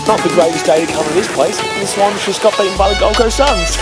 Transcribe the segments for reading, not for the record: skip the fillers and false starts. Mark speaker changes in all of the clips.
Speaker 1: Not the greatest day to come to this place. The Swans just got beaten by the Gold Coast Suns.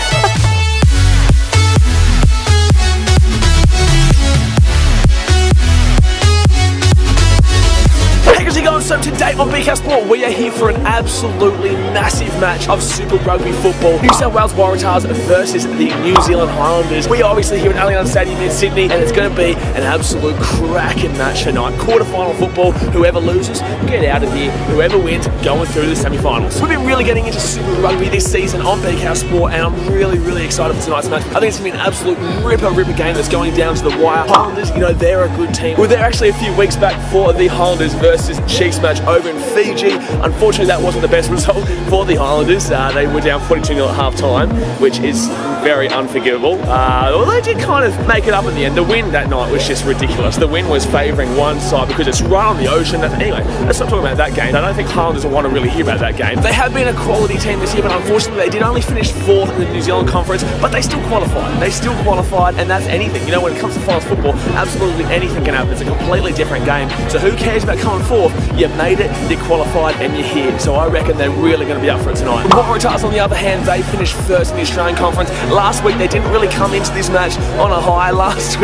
Speaker 1: So today on BKRsport, we are here for an absolutely massive match of Super Rugby football. New South Wales Waratahs versus the New Zealand Highlanders. We are obviously here at Allianz Stadium in Sydney, and it's going to be an absolute cracking match tonight. Quarter-final football. Whoever loses, get out of here. Whoever wins, going through the semi-finals. We've been really getting into Super Rugby this season on BKRsport, and I'm really excited for tonight's match. I think it's going to be an absolute ripper game that's going down to the wire. Highlanders, you know, they're a good team. We were there actually a few weeks back for the Highlanders versus Chiefs match over in Fiji. Unfortunately, that wasn't the best result for the Highlanders. They were down 42-0 at half-time, which is very unforgivable. Well, they did kind of make it up in the end. The wind that night was just ridiculous. The wind was favouring one side because it's right on the ocean. Anyway, let's not talk about that game. I don't think Highlanders will want to really hear about that game. They have been a quality team this year, but unfortunately, they did only finish 4th in the New Zealand Conference, but they still qualified. They still qualified, and that's anything. You know, when it comes to finals football, absolutely anything can happen. It's a completely different game. So who cares about coming 4th? You made it, you qualified, and you're here. So I reckon they're really going to be up for it tonight. The Waratahs, on the other hand, they finished 1st in the Australian Conference. Last week, they didn't really come into this match on a high last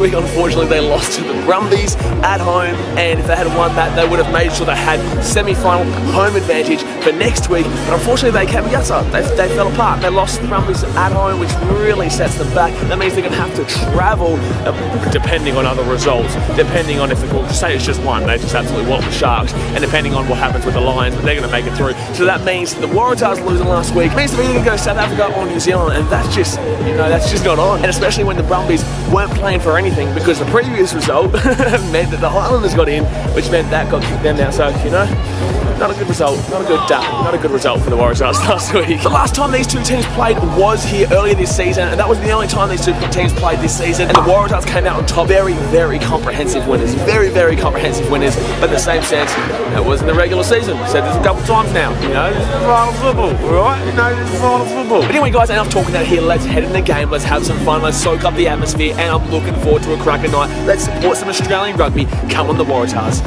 Speaker 1: week, unfortunately, they lost to the Brumbies at home, and if they had won that, they would have made sure they had semi-final home advantage for next week. But unfortunately, they came yatsa. They fell apart. They lost the Brumbies at home, which really sets them back. That means they're going to have to travel, depending on other results, depending on if the court, say it's just one, they just absolutely want the Sharks, and depending on what happens with the Lions, but they're going to make it through. So that means the Waratahs losing last week means they're either going to go South Africa or New Zealand, and that's just, you know, that's just not on. And especially when the Brumbies weren't playing for anything, because the previous result meant that the Highlanders got in, which meant that got kicked them out. So, you know, not a good result, not a good result for the Waratahs last week. The last time these two teams played was here earlier this season, and that was the only time these two teams played this season, and the Waratahs came out on top. Very comprehensive winners, very comprehensive winners, but in the same sense, that wasn't the regular season. I've said this a couple times now, you know, this is finals football, alright? You know, this is finals football. But anyway, guys, enough talking out here. Let's head in the game, let's have some fun, let's soak up the atmosphere, and I'm looking forward to a cracker night. Let's support some Australian rugby. Come on, the Waratahs.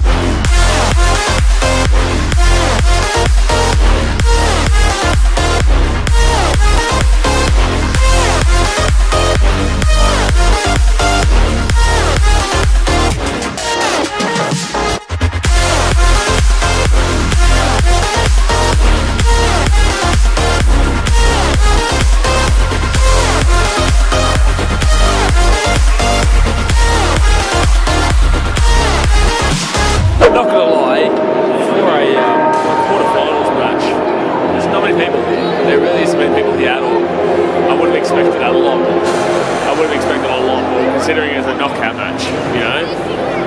Speaker 2: Not gonna lie, for a quarterfinals match, there's not many people here. There really isn't many people here at all. I would have expected a lot more. I would have expected a lot more, considering it's a knockout match, you know?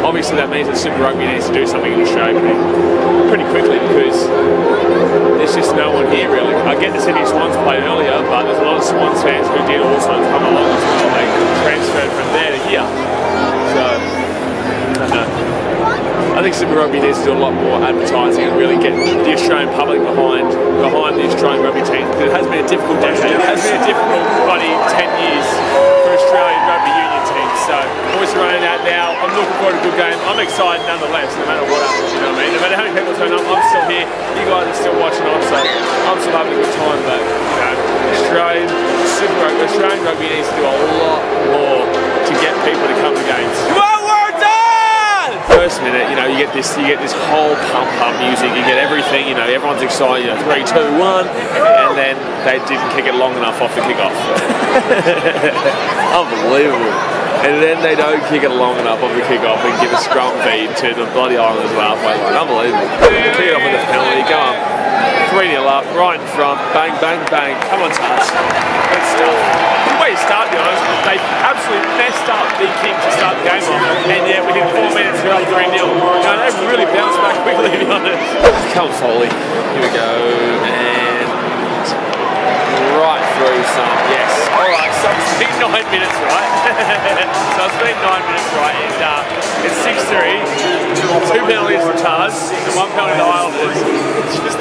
Speaker 2: Obviously that means that Super Rugby needs to do something in Australia pretty quickly, because there's just no one here really. I get the Sydney Swans played earlier, but there's a lot of Swans fans who did also come along as well. They transferred from there to here. So, I don't know. I think Super Rugby needs to do a lot more advertising and really get the Australian public behind the Australian rugby team. It has been a difficult decade. It has been a difficult bloody 10 years for Australian rugby union teams. So, boys are running out now. I'm looking forward to a good game. I'm excited nonetheless, no matter what happens, you know what I mean? No matter how many people turn up, I'm still here. You guys are still watching on, so I'm still having a good time. But, you know, Australian rugby needs to do a lot more to get people to come to games. First minute, you know, you get this whole pump music, you get everything, you know, everyone's excited, you know, 3, 2, 1, and then they didn't kick it long enough off the kickoff. Unbelievable. And then they don't kick it long enough off the kickoff and give a scrum feed to the bloody Islanders halfway line. Unbelievable. Kick it off with the penalty, go on. 3-0 up, right in front, bang, bang, bang. Come on, Tars. Good stuff. Good way to start, to be honest. They absolutely messed up Big King to start the game off, and yet within 4 minutes we're up 3-0. They've really bounced back quickly, to be honest. Come on, Foley. Here we go, and right through some, yes. Alright, so it's been 9 minutes, right? So it's been 9 minutes, right? And it's 6-3. 2 penalties for Tars, and 1 penalty to Highlanders. It's just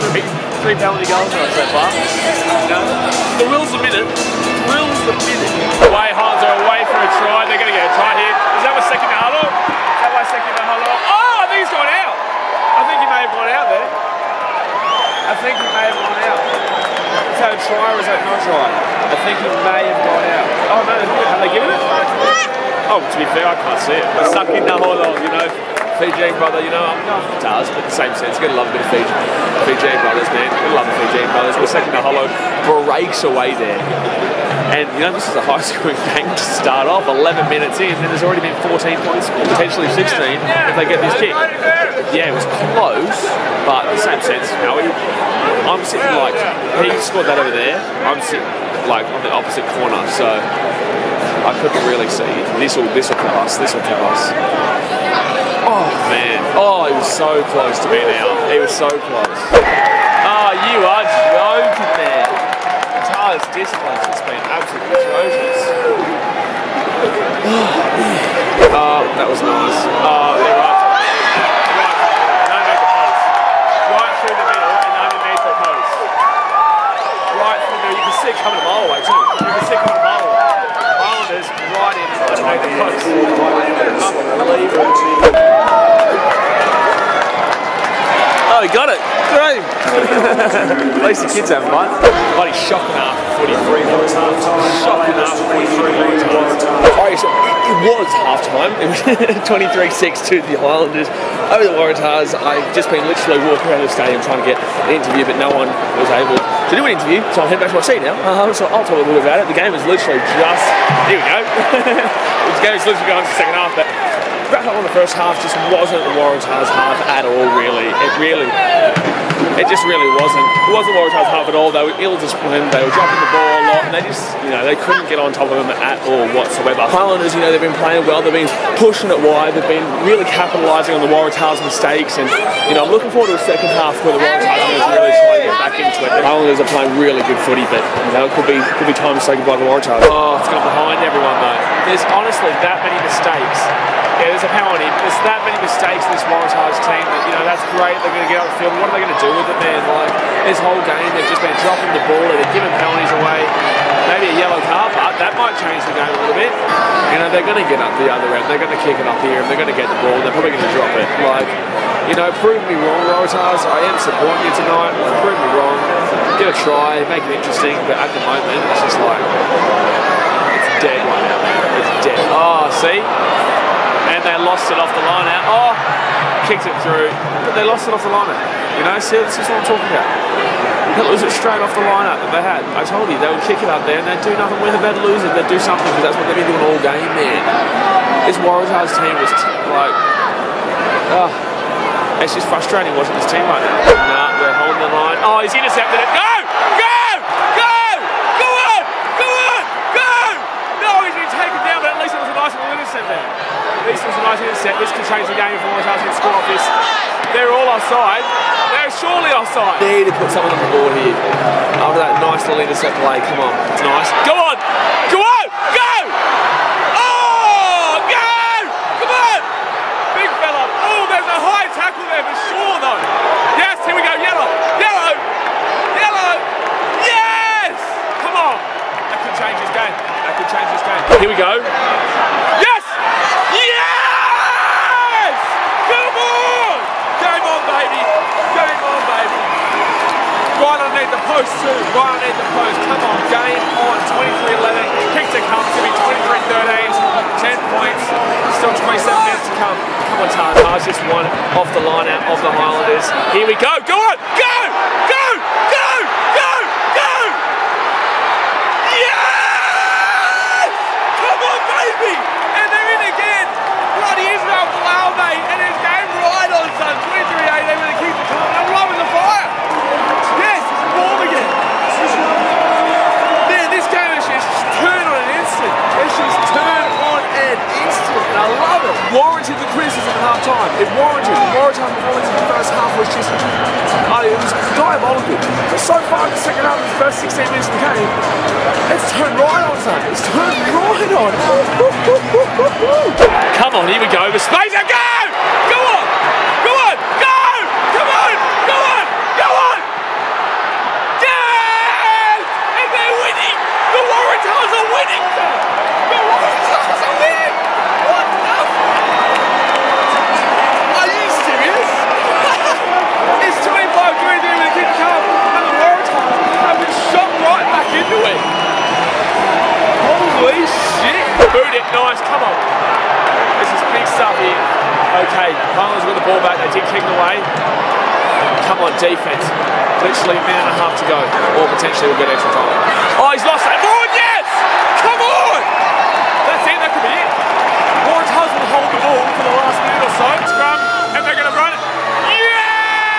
Speaker 2: three penalty goals so far. You know? The Will's a minute. Away, Highlanders are away for a try. They're going to get a try here. Is that Waseki Nahalo? Is that Waseki Nahalo? Oh, I think he's gone out. I think he may have gone out there. I
Speaker 1: think he may have gone out. Is that a try or is that not a try? I think he may have gone out. Oh no, have they given it? Oh, to be fair, I can't see it. But stuck in Naholo, you know. Fijian brother, you know, it does, but in the same sense, gotta love a bit of Fijian brothers, man. Gotta love the Fijian brothers. We're second Naholo, breaks away there. And, you know, this is a high-scoring game to start off. 11 minutes in, and there's already been 14 points, potentially 16, if they get this kick. Yeah, it was close, but in the same sense, Howie, I'm sitting like, he scored that over there, I'm sitting like on the opposite corner, so I couldn't really see. This'll keep us, Oh, man. Oh, he was so close to being out. He was so close. Oh, you are joking, man. Tyler's discipline has been absolutely atrocious. Oh, that was nice. Oh, they're right. Underneath the post. Right through the middle and underneath the post. Right through the middle. You can see it coming a mile away, too. You can see it coming a mile away. Highlanders right in underneath the post. Unbelievable. Oh, he got it. Great. At least the kids having fun. Bloody shocking half 43. Shocking half 43. It was half time. It was 23-6 to the Highlanders over the Waratahs. I've just been literally walking around the stadium trying to get an interview, but no one was able to do an interview. So I'm heading back to my seat now. So I'll talk a little bit about it. The game is literally just... Here we go. The game is literally going to the second half, but... Wrap up on the first half just wasn't the Waratahs half at all, really. It just really wasn't. It wasn't the Waratahs half at all. They were ill-disciplined, they were dropping the ball a lot, and they just, you know, they couldn't get on top of them at all whatsoever. Highlanders, you know, they've been playing well, they've been pushing it wide, they've been really capitalising on the Waratahs' mistakes, and, you know, I'm looking forward to a second half where the Waratahs are really trying to get back into it. The Highlanders are playing really good footy, but, you know, it could be time to say goodbye to the Waratahs. Oh, it's gone behind everyone, though. There's honestly that many mistakes. Yeah, there's a penalty. There's that many mistakes in this Waratahs team that, you know, that's great. They're going to get out the field. What are they going to do with it, man? Like, this whole game, they've just been dropping the ball. They're giving penalties away. Maybe a yellow card, but that might change the game a little bit. You know, they're going to get up the other end. They're going to kick it up here, and they're going to get the ball. They're probably going to drop it. Like, you know, prove me wrong, Waratahs. I am supporting you tonight. Prove me wrong. Get a try. Make it interesting. But at the moment, it's just like, it's dead right now, man. It's dead. Oh, see? And they lost it off the line out. Oh, kicked it through. But they lost it off the line out. You know, see, this is what I'm talking about. They lose it straight off the line out that they had. I told you, they would kick it up there and they'd do nothing with it. They'd lose it. They'd do something because that's what they've been doing all game, man. This Waratahs team was like, it's just frustrating watching this team right now. Nah, they're holding the line. Oh, he's intercepted it. Go! Go! Go! Go on! Go on! Go! No, he's been taken down, but at least it was a nice little intercept there. At least it was a nice intercept. This can change the game if Waratahs can score off this. They're all offside. They're surely offside. They need to put someone on the board here. After that nice little intercept play. Come on. It's nice. Go on! Go on! Go! Oh! Go! Come on! Big fella. Oh, there's a high tackle there for sure, though. Yes, here we go. Yellow. Yellow. Yellow. Yes! Come on. That could change this game. That could change this game. Here we go. Yes! Yes! Come on! Game on, baby. Game on, baby. Right underneath the post, too. Right underneath the post. Come on, game on. 23-11. Kick to come. It's going to be 23-13. 10 points. Still 27 minutes to come. Come on, Tars. Just one off the line out of the Highlanders. Here we go. Go on. Go! Go! Go! Go! Go! Yes! Come on, baby! And they're in again. Bloody Israel Folau, mate. And it's game right on, son. 23-18 with a kick to come. I'm loving the fire. Yes, it's a ball again. Man, this game is just turned on an instant. It's just turned on an instant. And I love it. Warranted the criticism at half time. It warranted. The Waratahs performance in the first half was just, it was diabolical. But so far in the second half, the first 16 minutes of the game, it's turned right on, son. It's turned right on. Come on, here we go. The space and go! Go on! Go on! Go! Come on! Go on! Go on! Yes! And they're winning! The Waratahs are winning! The Waratahs are winning! What the? Are you serious? It's 25-23 with a kick to come. kicking away. Come on, defense. Literally a minute and a half to go, or potentially we'll get extra time. Oh, he's lost it. Oh, yes! Come on! That's it, that could be it. Waratahs will hold the ball for the last minute or so. Scrum, and they're going to run it. Yes!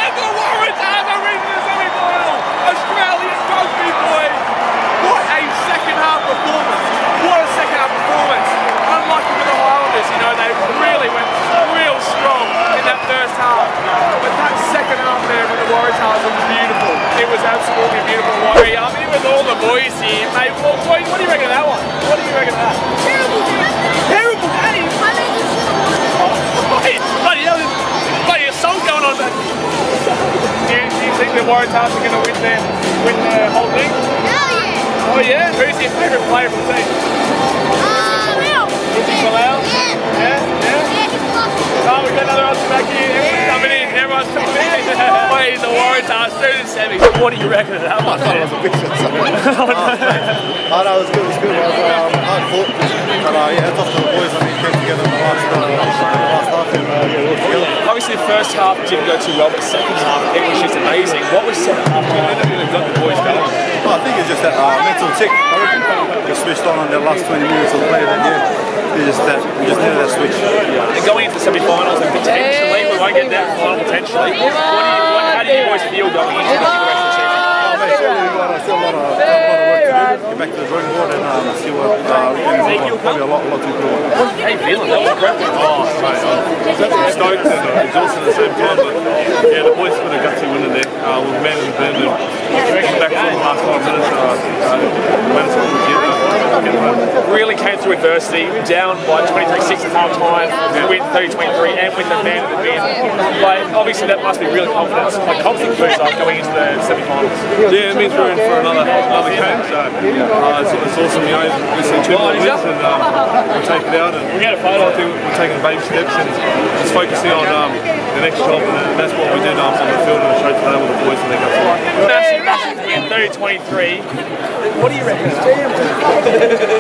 Speaker 1: And the Waratahs are in the semi-final. Australian rugby, boys. What a second half performance. What a second half performance. Unlucky for the Highlanders, you know, they really went real strong in that first half. But that second half there with the Waratahs was beautiful. It was absolutely beautiful. I mean, with all the boys here, mate, well, what do you reckon of that one? What do you reckon of that? Terrible game. Terrible game? Bloody hell, there's bloody assault going on back. Do you think the Waratahs are going to win the whole thing? Hell yeah. Oh yeah? Who's your favourite player from the team? Bilal? Yeah? Oh, we've got another Aussie back here. Everyone's coming in. Wait, the Waratahs, third and semi. What do you reckon of that one? I thought it was a big shot. Oh, no, it was good. It was good. It was hard fought. But yeah, it's off to the boys. I mean, came together in the last half and yeah, worked together. Obviously, the first half didn't go too well, but the second half, it was just amazing. What was set up? That got the boys going? Well, I think it's just that mental tick. I reckon they switched on the last 20 minutes of play. Then yeah, we just needed that switch. And going into the semi-finals and potentially we won't get that final potentially. How do you boys feel going into the rest of the season? Mate, still a lot of work to do. Get back to the drawing board and see what we can do. Probably a lot to improve. How you feeling? That was great. Oh, mate, stoked and exhausted at the same time. But yeah, the boys got a gutsy winner there. We've managed them and back for the last 5 minutes. Really came through adversity, down by 23-6 at half time, win 30-23 and win the man of the win. Like, obviously that must be really confidence boost going into the semi-finals. Yeah, it means we're in for another game, so it's awesome. You know, we see 2 more wins and we'll take it out. And I think we're taking baby steps and just focusing on the next job, and that's what we did on the field and the show today with the boys when they got to work. Massive win, 30-23. What do you reckon?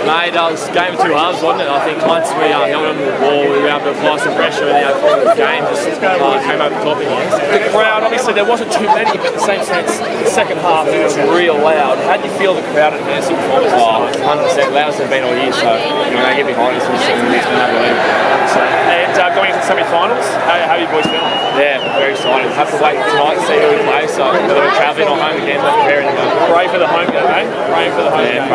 Speaker 3: Mate, that was game of 2 halves, wasn't it? I think once we held on to the ball, we were able to apply some pressure and the game just came over the top again.
Speaker 1: The crowd, obviously there wasn't too many, but in the same sense, the second half it was real loud. How do you feel the crowd at NSW performance?
Speaker 3: Oh, 100%, loudest they've been all year, so you know, they get behind us and it's been unbelievable.
Speaker 1: And going into the semi-finals, how are you boys feeling?
Speaker 3: Yeah, very excited. Have to wait tonight to see who we play, so whether we're travelling or home again, but preparing to go.
Speaker 1: Pray for the home game, eh? Praying for the home game.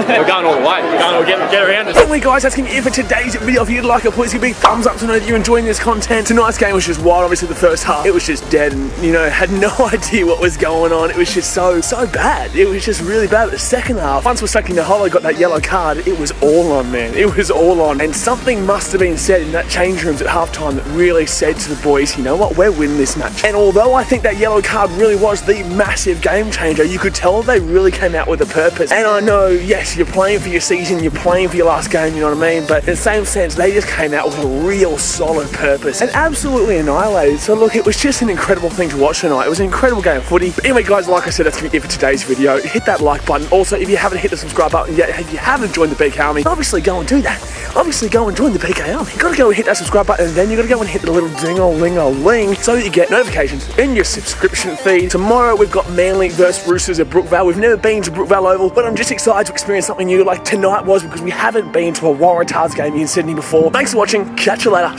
Speaker 3: We're going all the way. We're going to get around us.
Speaker 1: Anyway guys, that's going to be it for today's video. If you'd like it, please give me a big thumbs up to know that you're enjoying this content. Tonight's game was just wild. Obviously the first half, it was just dead and, you know, had no idea what was going on. It was just so bad. It was just really bad. But the second half, once we're stuck in the hole, I got that yellow card, it was all on, man. It was all on. And something must have been said in that change rooms at halftime that really said to the boys, you know what, we're winning this match. And although I think that yellow card really was the massive game changer, you could tell they really came out with a purpose. And I know, yes, you're playing for your season, you're playing for your last game, you know what I mean? But in the same sense, they just came out with a real solid purpose and absolutely annihilated. So look, it was just an incredible thing to watch tonight. It was an incredible game of footy. But anyway guys, like I said, that's going to be it for today's video. Hit that like button. Also, if you haven't hit the subscribe button yet, if you haven't joined the BK Army, obviously go and do that. Obviously go and join the BK Army. You gotta go and hit that subscribe button, and then you gotta go and hit the little ding-a-ling-a-ling so that you get notifications in your subscription feed. Tomorrow we've got Manly versus Roosters at Brookvale. We've never been to Brookvale Oval, but I'm just excited to experience something new like tonight was, because we haven't been to a Waratahs game in Sydney before. Thanks for watching. Catch you later.